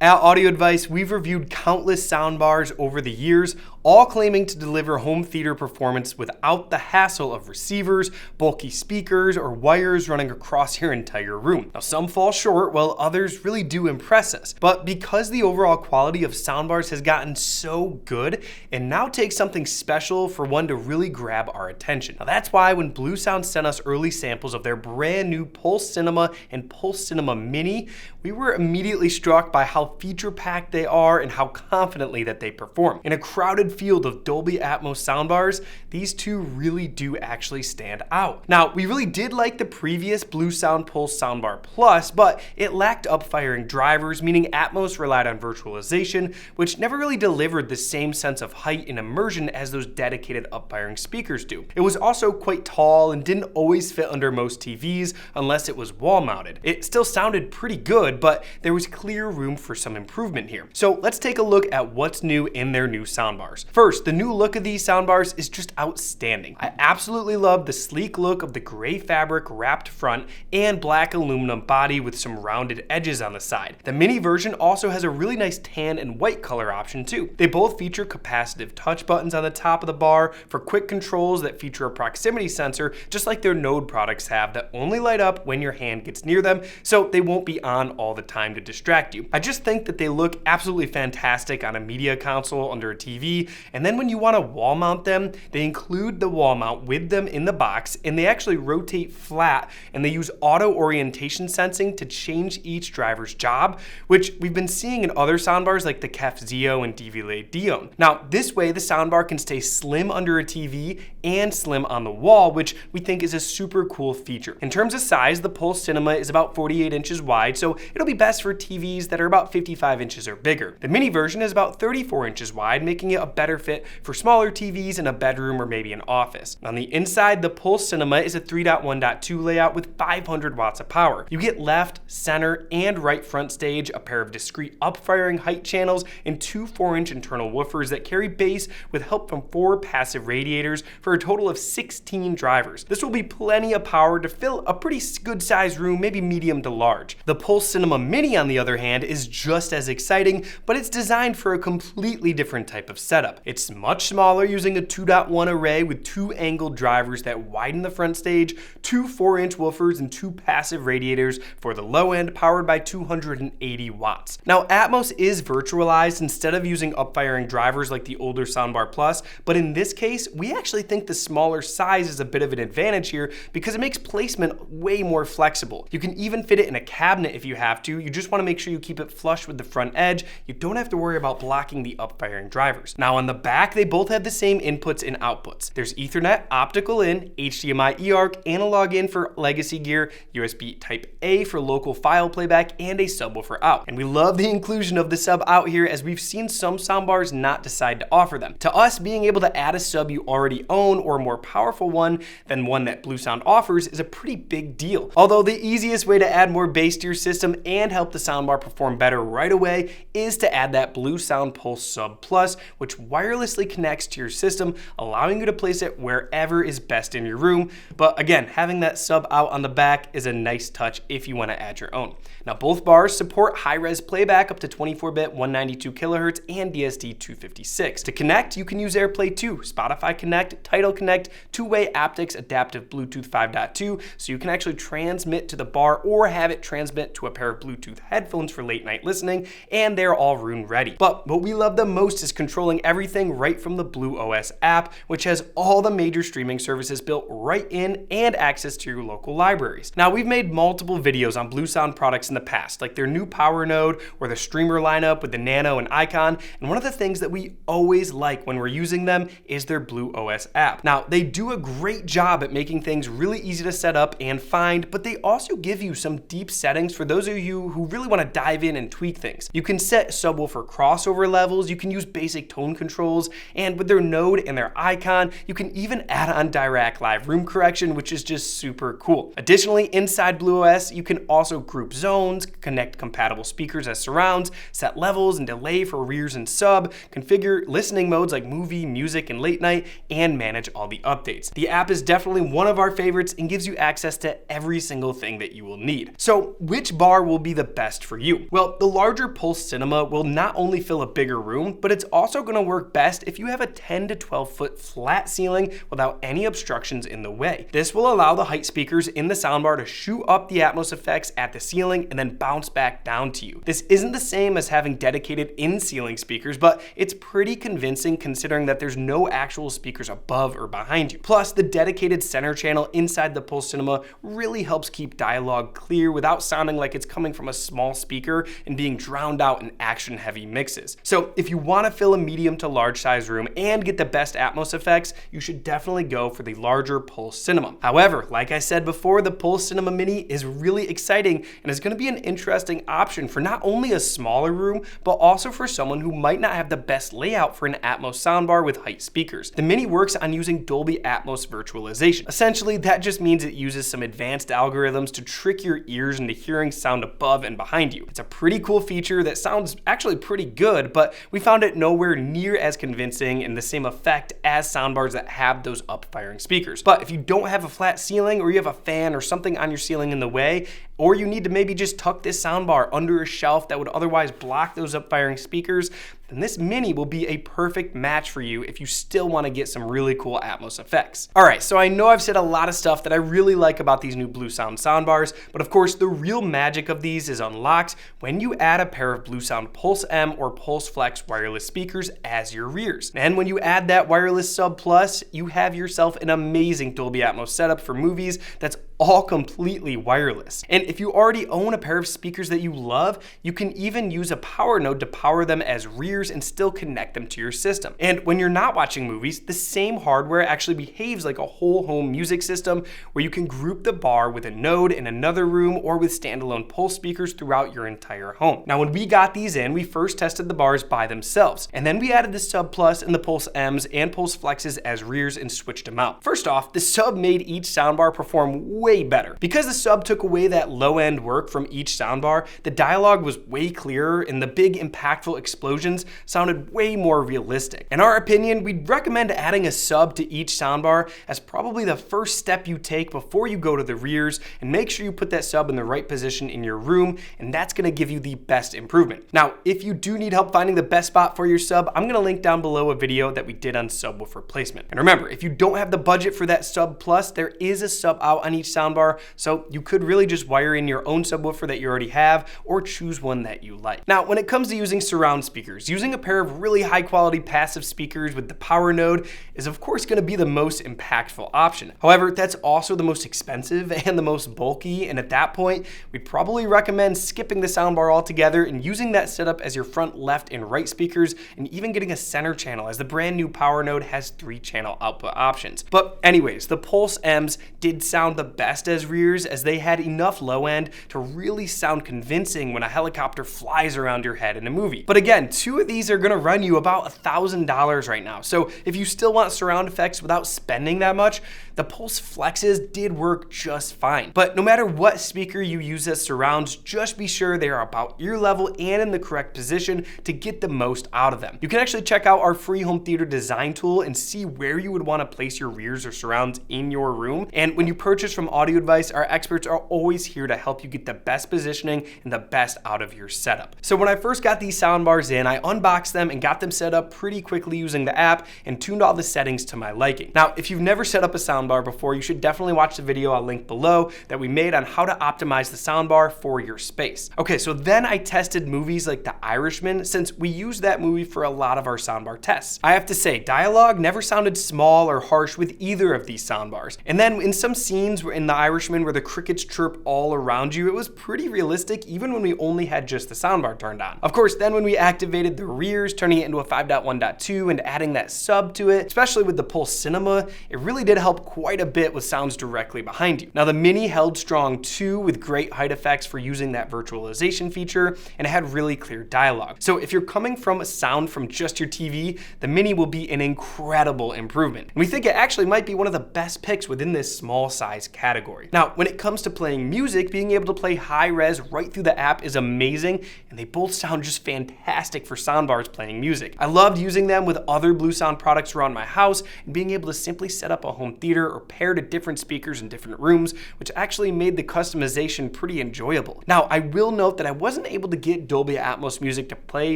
At Audio Advice, we've reviewed countless soundbars over the years, all claiming to deliver home theater performance without the hassle of receivers, bulky speakers, or wires running across your entire room. Now, some fall short, while others really do impress us. But because the overall quality of soundbars has gotten so good, it now takes something special for one to really grab our attention. Now, that's why when Bluesound sent us early samples of their brand new Pulse Cinema and Pulse Cinema Mini, we were immediately struck by how feature-packed they are and how confidently that they perform. In a crowded field of Dolby Atmos soundbars, these two really do actually stand out. Now, we really did like the previous Bluesound Pulse Soundbar Plus, but it lacked upfiring drivers, meaning Atmos relied on virtualization, which never really delivered the same sense of height and immersion as those dedicated upfiring speakers do. It was also quite tall and didn't always fit under most TVs unless it was wall-mounted. It still sounded pretty good, but there was clear room for some improvement here. So let's take a look at what's new in their new soundbars. First, the new look of these soundbars is just outstanding. I absolutely love the sleek look of the gray fabric wrapped front and black aluminum body with some rounded edges on the side. The mini version also has a really nice tan and white color option too. They both feature capacitive touch buttons on the top of the bar for quick controls that feature a proximity sensor, just like their Node products have, that only light up when your hand gets near them, so they won't be on all the time to distract you. I just think that they look absolutely fantastic on a media console under a TV, and then when you want to wall mount them, they include the wall mount with them in the box, and they actually rotate flat, and they use auto orientation sensing to change each driver's job, which we've been seeing in other soundbars like the Kef Zeo and DVLA Dion. Now, this way the soundbar can stay slim under a TV and slim on the wall, which we think is a super cool feature. In terms of size, the Pulse Cinema is about 48 inches wide, so it'll be best for TVs that are about 55 inches or bigger. The mini version is about 34 inches wide, making it a better fit for smaller TVs in a bedroom or maybe an office. On the inside, the Pulse Cinema is a 3.1.2 layout with 500 watts of power. You get left, center, and right front stage, a pair of discrete upfiring height channels, and two 4-inch internal woofers that carry bass with help from 4 passive radiators for a total of 16 drivers. This will be plenty of power to fill a pretty good sized room, maybe medium to large. The Pulse Cinema Mini, on the other hand, is just as exciting, but it's designed for a completely different type of setup. It's much smaller, using a 2.1 array with 2 angled drivers that widen the front stage, 2 4-inch woofers, and 2 passive radiators for the low end, powered by 280 watts. Now, Atmos is virtualized instead of using upfiring drivers like the older Soundbar Plus, but in this case, we actually think the smaller size is a bit of an advantage here because it makes placement way more flexible. You can even fit it in a cabinet if you have to. You just want to make sure you keep it flush with the front edge. You don't have to worry about blocking the upfiring drivers. Now, on the back, they both have the same inputs and outputs. There's Ethernet, optical in, HDMI eARC, analog in for legacy gear, USB Type A for local file playback, and a subwoofer out. And we love the inclusion of the sub out here, as we've seen some soundbars not decide to offer them. To us, being able to add a sub you already own or a more powerful one than one that Bluesound offers is a pretty big deal. Although the easiest way to add more bass to your system and help the soundbar perform better right away is to add that Bluesound Pulse Sub Plus, which wirelessly connects to your system, allowing you to place it wherever is best in your room. But again, having that sub out on the back is a nice touch if you want to add your own. Now, both bars support high-res playback up to 24-bit 192 kilohertz and DSD 256. To connect, you can use AirPlay 2, Spotify Connect, Tidal Connect, two-way aptX adaptive Bluetooth 5.2, so you can actually transmit to the bar or have it transmit to a pair of Bluetooth headphones for late night listening, and they're all room ready. But what we love the most is controlling everything right from the BlueOS app, which has all the major streaming services built right in and access to your local libraries. Now, we've made multiple videos on Bluesound products in the past, like their new Power Node or the streamer lineup with the Nano and Icon, and one of the things that we always like when we're using them is their BlueOS app. Now, they do a great job at making things really easy to set up and find, but they also give you some deep settings for those of you who really want to dive in and tweak things. You can set subwoofer crossover levels, you can use basic tone controls, and with their node and their icon, you can even add on direct live room correction, which is just super cool. Additionally, inside BluOS, you can also group zones, connect compatible speakers as surrounds, set levels and delay for rears and sub, configure listening modes like movie, music, and late night, and manage all the updates. The app is definitely one of our favorites and gives you access to every single thing that you will need. So which bar will be the best for you? Well, the larger Pulse Cinema will not only fill a bigger room, but it's also going to work best if you have a 10 to 12 foot flat ceiling without any obstructions in the way. This will allow the height speakers in the soundbar to shoot up the Atmos effects at the ceiling and then bounce back down to you. This isn't the same as having dedicated in-ceiling speakers, but it's pretty convincing considering that there's no actual speakers above or behind you. Plus, the dedicated center channel inside the Pulse Cinema really helps keep dialogue clear without sounding like it's coming from a small speaker and being drowned out in action-heavy mixes. So if you want to fill a medium to large size room and get the best Atmos effects, you should definitely go for the larger Pulse Cinema. However, like I said before, the Pulse Cinema Mini is really exciting and is going to be an interesting option for not only a smaller room, but also for someone who might not have the best layout for an Atmos soundbar with height speakers. The Mini works on using Dolby Atmos virtualization. Essentially, that just means it uses some advanced algorithms to trick your ears into hearing sound above and behind you. It's a pretty cool feature that sounds actually pretty good, but we found it nowhere near as convincing and the same effect as soundbars that have those up-firing speakers. But if you don't have a flat ceiling, or you have a fan or something on your ceiling in the way, or you need to maybe just tuck this soundbar under a shelf that would otherwise block those up-firing speakers, then this Mini will be a perfect match for you if you still want to get some really cool Atmos effects. Alright, so I know I've said a lot of stuff that I really like about these new Bluesound soundbars, but of course the real magic of these is unlocked when you add a pair of Bluesound Pulse M or Pulse Flex wireless speakers as your rears. And when you add that wireless sub plus, you have yourself an amazing Dolby Atmos setup for movies that's all completely wireless. And if you already own a pair of speakers that you love, you can even use a power node to power them as rears and still connect them to your system. And when you're not watching movies, the same hardware actually behaves like a whole home music system where you can group the bar with a node in another room or with standalone Pulse speakers throughout your entire home. Now, when we got these in, we first tested the bars by themselves, and then we added the Sub Plus and the Pulse M's and Pulse Flexes as rears and switched them out. First off, the Sub made each soundbar perform way better. Because the Sub took away that low-end work from each soundbar, the dialogue was way clearer and the big impactful explosions sounded way more realistic. In our opinion, we'd recommend adding a Sub to each soundbar as probably the first step you take before you go to the rears, and make sure you put that Sub in the right position in your room, and that's going to give you the best improvement. Now, if you do need help finding the best spot for your Sub, I'm going to link down below a video that we did on subwoofer placement. And remember, if you don't have the budget for that Sub Plus, there is a Sub out on each soundbar, so you could really just wire in your own subwoofer that you already have or choose one that you like. Now, when it comes to using surround speakers, using a pair of really high quality passive speakers with the power node is of course going to be the most impactful option. However, that's also the most expensive and the most bulky, and at that point, we'd probably recommend skipping the soundbar altogether and using that setup as your front left and right speakers, and even getting a center channel as the brand new power node has 3-channel output options. But anyways, the Pulse M's did sound the best as rears, as they had enough low end to really sound convincing when a helicopter flies around your head in a movie. But again, 2 of these are going to run you about $1,000 right now. So if you still want surround effects without spending that much, the Pulse Flexes did work just fine. But no matter what speaker you use as surrounds, just be sure they are about ear level and in the correct position to get the most out of them. You can actually check out our free home theater design tool and see where you would want to place your rears or surrounds in your room. And when you purchase from Audio Advice, our experts are always here to help you get the best positioning and the best out of your setup. So when I first got these soundbars in, I unboxed them and got them set up pretty quickly using the app and tuned all the settings to my liking. Now, if you've never set up a soundbar before, you should definitely watch the video I'll link below that we made on how to optimize the soundbar for your space. Okay, so then I tested movies like The Irishman, since we used that movie for a lot of our soundbar tests. I have to say, dialogue never sounded small or harsh with either of these soundbars. And then in some scenes in in The Irishman where the crickets chirp all around you, it was pretty realistic even when we only had just the soundbar turned on. Of course, then when we activated the rears, turning it into a 5.1.2 and adding that sub to it, especially with the Pulse Cinema, it really did help quite a bit with sounds directly behind you. Now the Mini held strong too, with great height effects for using that virtualization feature, and it had really clear dialogue. So if you're coming from a sound from just your TV, the Mini will be an incredible improvement. And we think it actually might be one of the best picks within this small size category. Now, when it comes to playing music, being able to play high res right through the app is amazing, and they both sound just fantastic for soundbars playing music. I loved using them with other Bluesound products around my house and being able to simply set up a home theater or pair to different speakers in different rooms, which actually made the customization pretty enjoyable. Now, I will note that I wasn't able to get Dolby Atmos music to play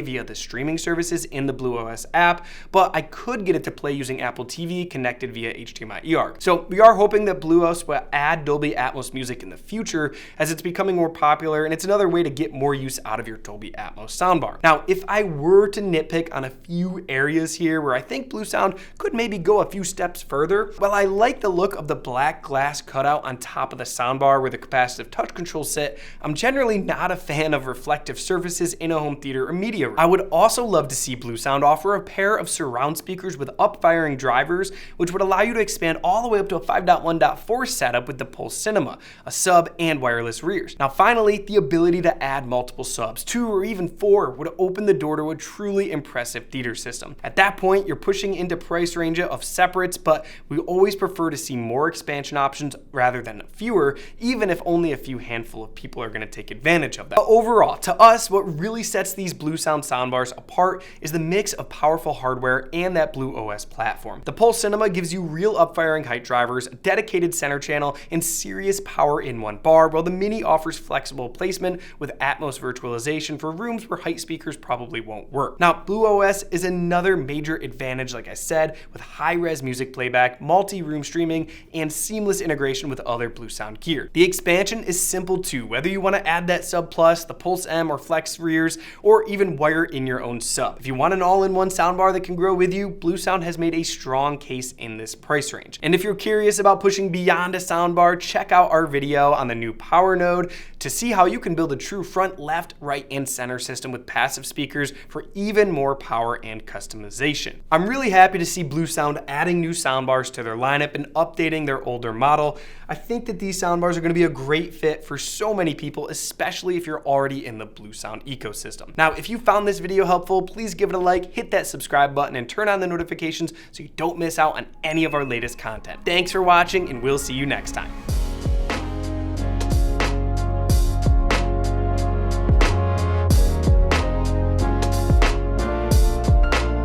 via the streaming services in the BluOS app, but I could get it to play using Apple TV connected via HDMI eARC. So we are hoping that BluOS will add Dolby Atmos music in the future as it's becoming more popular, and it's another way to get more use out of your Dolby Atmos soundbar. Now, if I were to nitpick on a few areas here where I think Bluesound could maybe go a few steps further, well, I like the look of the black glass cutout on top of the soundbar where the capacitive touch controls sit. I'm generally not a fan of reflective surfaces in a home theater or media room. I would also love to see Bluesound offer a pair of surround speakers with up-firing drivers, which would allow you to expand all the way up to a 5.1.4 setup with the Pulse Cinema, a sub and wireless rears. Now finally, the ability to add multiple subs, 2 or even 4, would open the door to a truly impressive theater system. At that point, you're pushing into price range of separates, but we always prefer to see more expansion options rather than fewer, even if only a few handful of people are going to take advantage of that. But overall, to us, what really sets these Bluesound soundbars apart is the mix of powerful hardware and that BlueOS platform. The Pulse Cinema gives you real up-firing height drivers, a dedicated center channel, and serious power in one bar, while the Mini offers flexible placement with Atmos virtualization for rooms where height speakers probably won't work. Now, BlueOS is another major advantage, like I said, with high-res music playback, multi-room streaming, and seamless integration with other Bluesound gear. The expansion is simple too, whether you want to add that Sub Plus, the Pulse M or Flex rears, or even wire in your own sub. If you want an all-in-one soundbar that can grow with you, Bluesound has made a strong case in this price range. And if you're curious about pushing beyond a soundbar, check out our video on the new Power Node to see how you can build a true front, left, right, and center system with passive speakers for even more power and customization. I'm really happy to see Bluesound adding new soundbars to their lineup and updating their older model. I think that these soundbars are going to be a great fit for so many people, especially if you're already in the Bluesound ecosystem. Now, if you found this video helpful, please give it a like, hit that subscribe button, and turn on the notifications so you don't miss out on any of our latest content. Thanks for watching, and we'll see you next time.